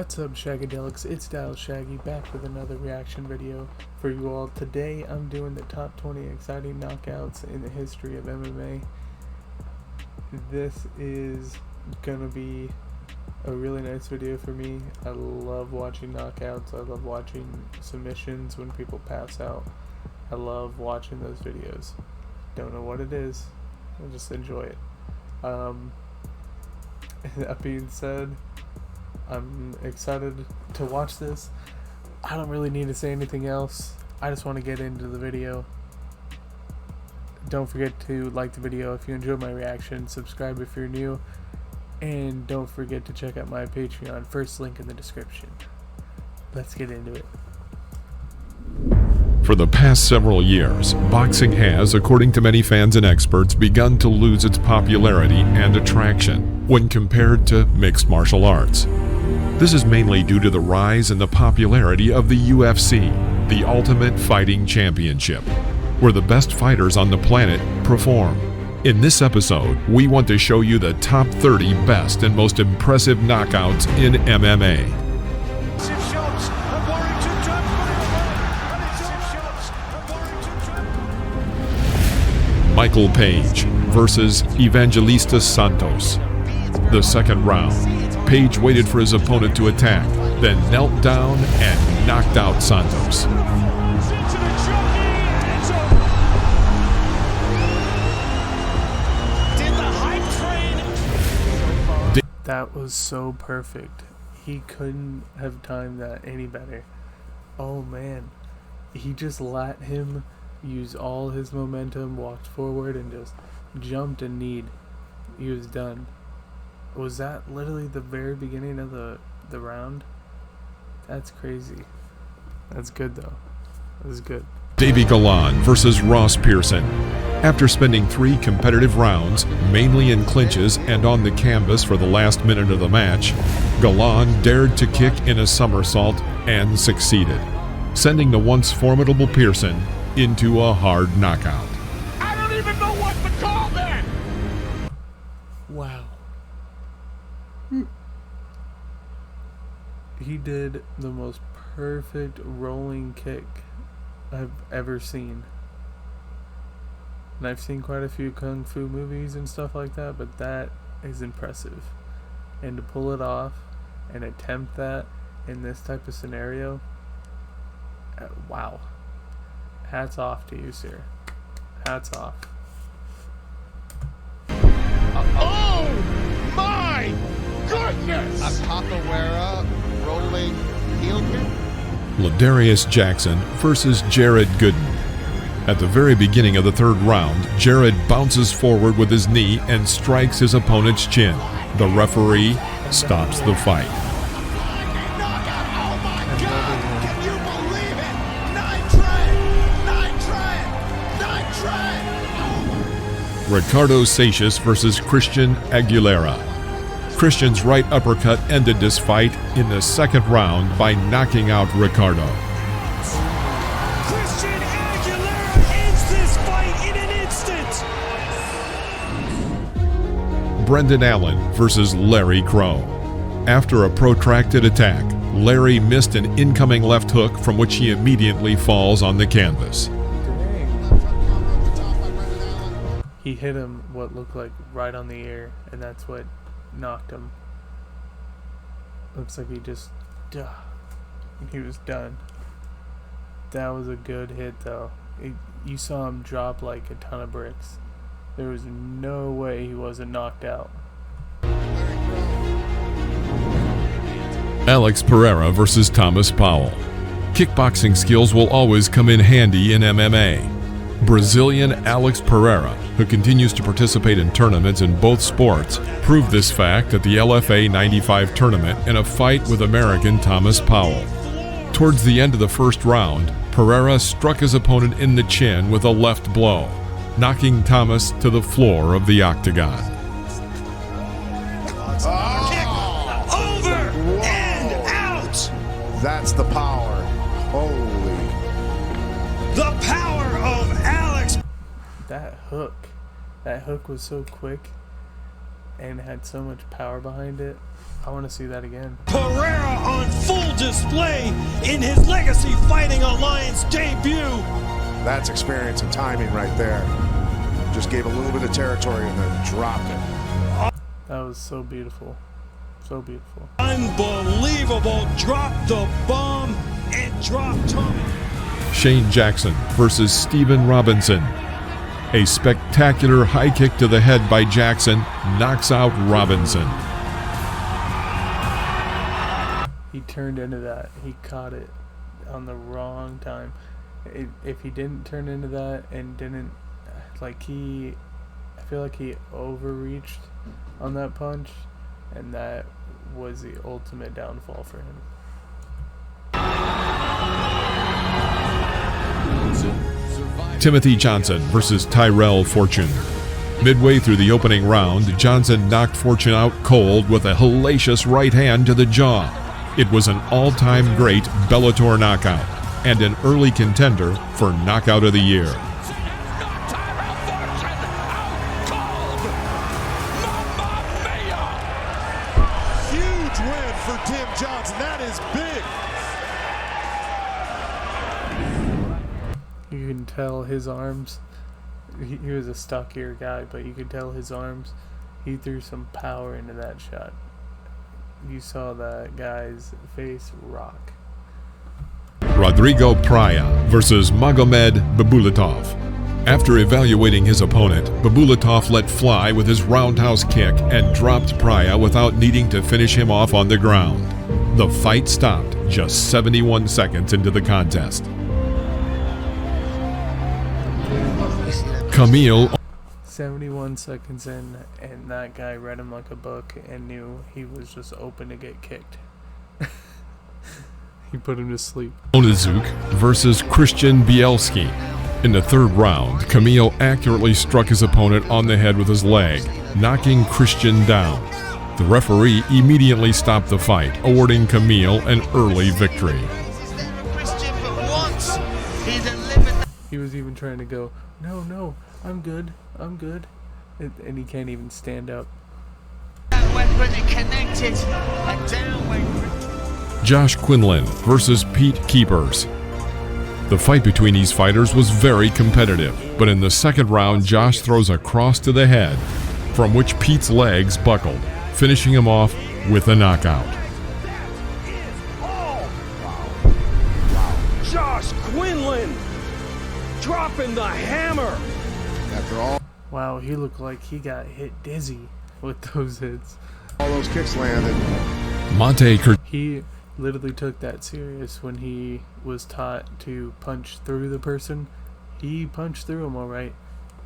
What's up, Shagadelics? It's Dial Shaggy back with another reaction video for you all. Today I'm doing the top 20 exciting knockouts in the history of MMA. This is gonna be a really nice video for me. I love watching knockouts. I love watching submissions when people pass out. I love watching those videos. Don't know what it is, I just enjoy it. That being said, I'm excited to watch this. I don't really need to say anything else. I just want to get into the video. Don't forget to like the video if you enjoyed my reaction, subscribe if you're new, and don't forget to check out my Patreon, first link in the description. Let's get into it. For the past several years, boxing has, according to many fans and experts, begun to lose its popularity and attraction when compared to mixed martial arts. This is mainly due to the rise in the popularity of the UFC, the Ultimate Fighting Championship, where the best fighters on the planet perform. In this episode, we want to show you the top 30 best and most impressive knockouts in MMA. Michael Page versus Evangelista Santos. The second round, Page waited for his opponent to attack, then knelt down and knocked out Santos. That was so perfect. He couldn't have timed that any better. Oh man, he just let him use all his momentum, walked forward, and just jumped and kneed. He was done. Was that literally the very beginning of the round? That's crazy. That's good though. That was good. Davey Galan versus Ross Pearson. After spending 3 competitive rounds, mainly in clinches and on the canvas for the last minute of the match, Galan dared to kick in a somersault and succeeded, sending the once formidable Pearson into a hard knockout. I don't even know what to call that! Wow. He did the most perfect rolling kick I've ever seen. And I've seen quite a few kung fu movies and stuff like that, but that is impressive. And to pull it off and attempt that in this type of scenario, wow. Hats off to you, sir. Hats off. Oh my goodness! A capoeira rolling heel kick. Ladarius Jackson versus Jared Gooden. At the very beginning of the third round, Jared bounces forward with his knee and strikes his opponent's chin. The referee stops the fight. Ricardo Seixas versus Christian Aguilera. Christian's right uppercut ended this fight in the second round by knocking out Ricardo. Christian Aguilera ends this fight in an instant. Brendan Allen versus Larry Crow. After a protracted attack, Larry missed an incoming left hook from which he immediately falls on the canvas. He hit him what looked like right on the ear, and that's what knocked him. Looks like he just, he was done. That was a good hit though. You saw him drop like a ton of bricks. There was no way he wasn't knocked out. Alex Pereira versus Thomas Powell. Kickboxing skills will always come in handy in MMA. Brazilian Alex Pereira, who continues to participate in tournaments in both sports, proved this fact at the LFA 95 tournament in a fight with American Thomas Powell. Towards the end of the first round, Pereira struck his opponent in the chin with a left blow, knocking Thomas to the floor of the octagon. Kick over and out. That's the power. Holy. The power of Alex. That hook was so quick and had so much power behind it. I want to see that again. Pereira on full display in his Legacy Fighting Alliance debut. That's experience and timing right there. Just gave a little bit of territory and then dropped it. That was so beautiful. So beautiful. Unbelievable. Drop the bomb and drop Tommy. Shane Jackson versus Steven Robinson. A spectacular high kick to the head by Jackson knocks out Robinson. He turned into that. He caught it on the wrong time. If he didn't turn into that and didn't, I feel like he overreached on that punch, and that was the ultimate downfall for him. Timothy Johnson versus Tyrell Fortune. Midway through the opening round, Johnson knocked Fortune out cold with a hellacious right hand to the jaw. It was an all-time great Bellator knockout and an early contender for Knockout of the Year. Huge win for Tim Johnson. That is big. You can tell his arms. He was a stockier guy, but you could tell his arms. He threw some power into that shot. You saw that guy's face rock. Rodrigo Praya versus Magomed Babulatov. After evaluating his opponent, Babulatov let fly with his roundhouse kick and dropped Praya without needing to finish him off on the ground. The fight stopped just 71 seconds into the contest. Camille 71 seconds in, and that guy read him like a book and knew he was just open to get kicked. He put him to sleep. Onizuk versus Christian Bielski. In the third round, Camille accurately struck his opponent on the head with his leg, knocking Christian down. The referee immediately stopped the fight, awarding Camille an early victory. He was even trying to go, no, I'm good. And he can't even stand up. Josh Quinlan versus Pete Keepers. The fight between these fighters was very competitive, but in the second round, Josh throws a cross to the head, from which Pete's legs buckled, finishing him off with a knockout. Josh Quinlan dropping the hammer. After all Wow, he looked like he got hit dizzy with those hits. those kicks landed. Monte He literally took that serious when he was taught to punch through the person. He punched through him all right.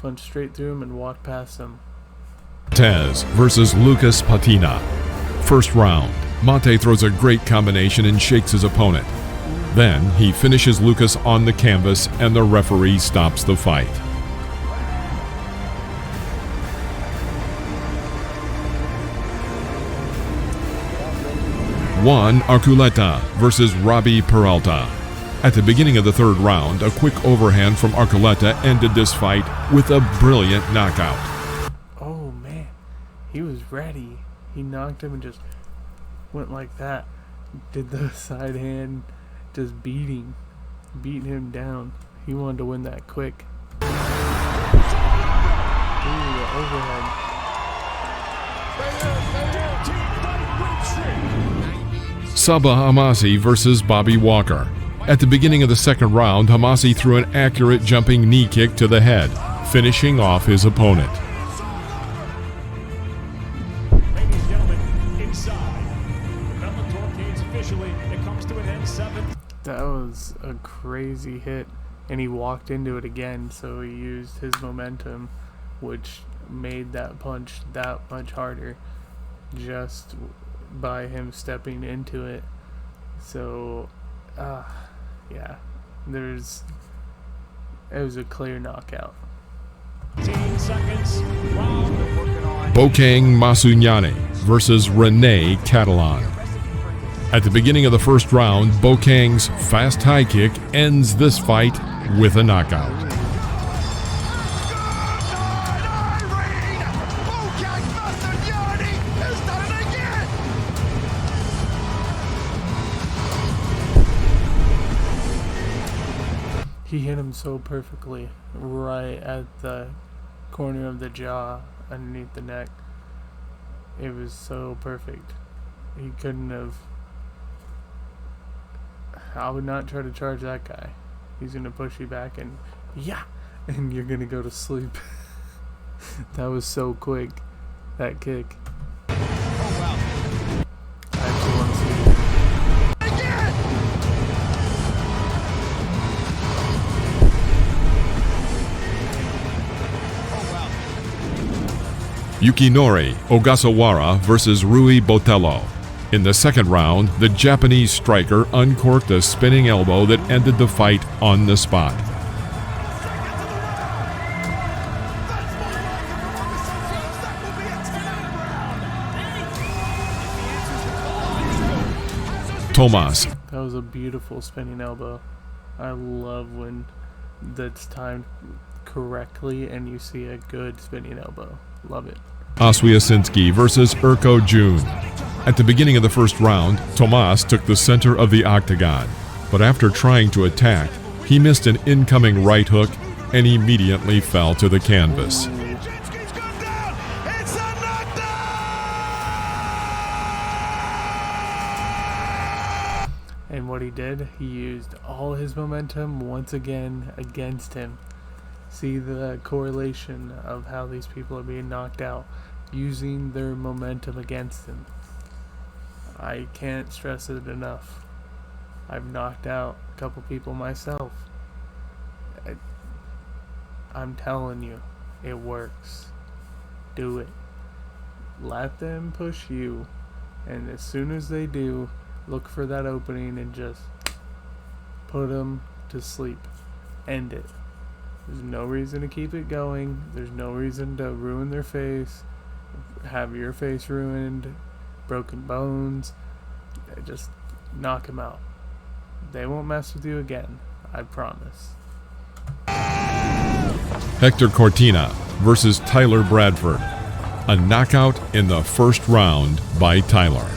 Punched straight through him and walked past him. Cortez versus Lucas Patina. First round, Monte throws a great combination and shakes his opponent. Then he finishes Lucas on the canvas and the referee stops the fight. Juan Arculeta versus Robbie Peralta. At the beginning of the third round, a quick overhand from Arculeta ended this fight with a brilliant knockout. Oh man, he was ready. He knocked him and just went like that. Did the side hand, just beating him down. He wanted to win that quick. Ooh, the overhead. Sabah Hamasi versus Bobby Walker. At the beginning of the second round, Hamasi threw an accurate jumping knee kick to the head, finishing off his opponent. Ladies and gentlemen, inside. The Bellator cage officially, it comes to an end 7. That was a crazy hit, and he walked into it again, so he used his momentum, which made that punch that much harder just by him stepping into it. So, yeah, it was a clear knockout. 15 seconds. Round working on. Bokang Masunyane versus Rene Catalan. At the beginning of the first round, Bokang's fast high kick ends this fight with a knockout. He hit him so perfectly, right at the corner of the jaw, underneath the neck. It was so perfect. He couldn't have... I would not try to charge that guy. He's going to push you back and... yeah! And you're going to go to sleep. That was so quick. That kick. Oh, wow. I actually want to see it. Yukinori Ogasawara versus Rui Botello. In the second round, the Japanese striker uncorked a spinning elbow that ended the fight on the spot. Tomas. That was a beautiful spinning elbow. I love when that's timed correctly and you see a good spinning elbow. Love it. Oswiasinski versus Urko Jun. At the beginning of the first round, Tomas took the center of the octagon, but after trying to attack, he missed an incoming right hook and immediately fell to the canvas. And what he did, he used all his momentum once again against him. See the correlation of how these people are being knocked out, using their momentum against them. I can't stress it enough. I've knocked out a couple people myself. I'm telling you, it works. Do it. Let them push you, and as soon as they do, look for that opening and just put them to sleep. End it. There's no reason to keep it going. There's no reason to ruin their face, have your face ruined, broken bones. Just knock them out. They won't mess with you again. I promise. Hector Cortina versus Tyler Bradford. A knockout in the first round by Tyler.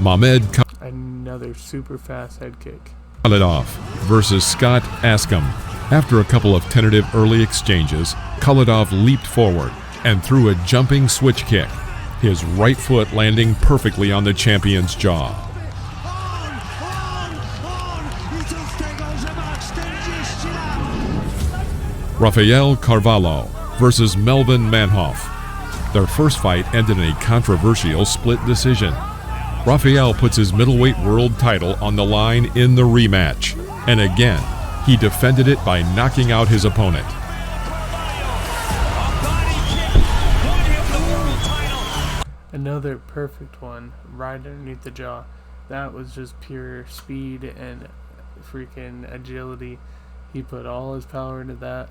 Mamed Another super fast head kick. Khalidov versus Scott Askham. After a couple of tentative early exchanges, Khalidov leaped forward and threw a jumping switch kick, his right foot landing perfectly on the champion's jaw. Rafael Carvalho versus Melvin Manhoff. Their first fight ended in a controversial split decision. Rafael puts his middleweight world title on the line in the rematch, and again, he defended it by knocking out his opponent. Another perfect one, right underneath the jaw. That was just pure speed and freaking agility. He put all his power into that.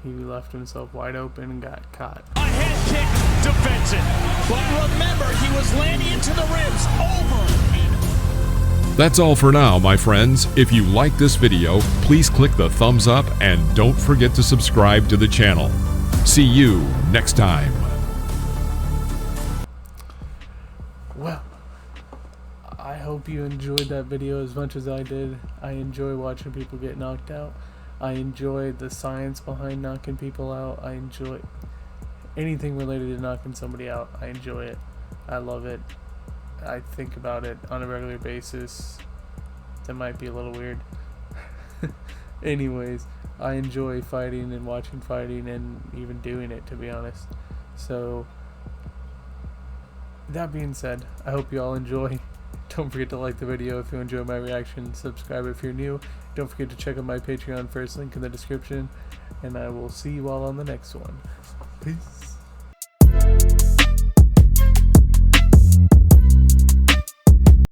He left himself wide open and got caught. A head kick defends it. But remember, he was landing into the ribs over. That's all for now, my friends. If you like this video, please click the thumbs up and don't forget to subscribe to the channel. See you next time. Well, I hope you enjoyed that video as much as I did. I enjoy watching people get knocked out. I enjoy the science behind knocking people out. I enjoy anything related to knocking somebody out. I enjoy it. I love it. I think about it on a regular basis. That might be a little weird. Anyways, I enjoy fighting and watching fighting and even doing it, to be honest. So, that being said, I hope you all enjoy. Don't forget to like the video if you enjoy my reaction. Subscribe if you're new. Don't forget to check out my Patreon first, link in the description. And I will see you all on the next one. Peace.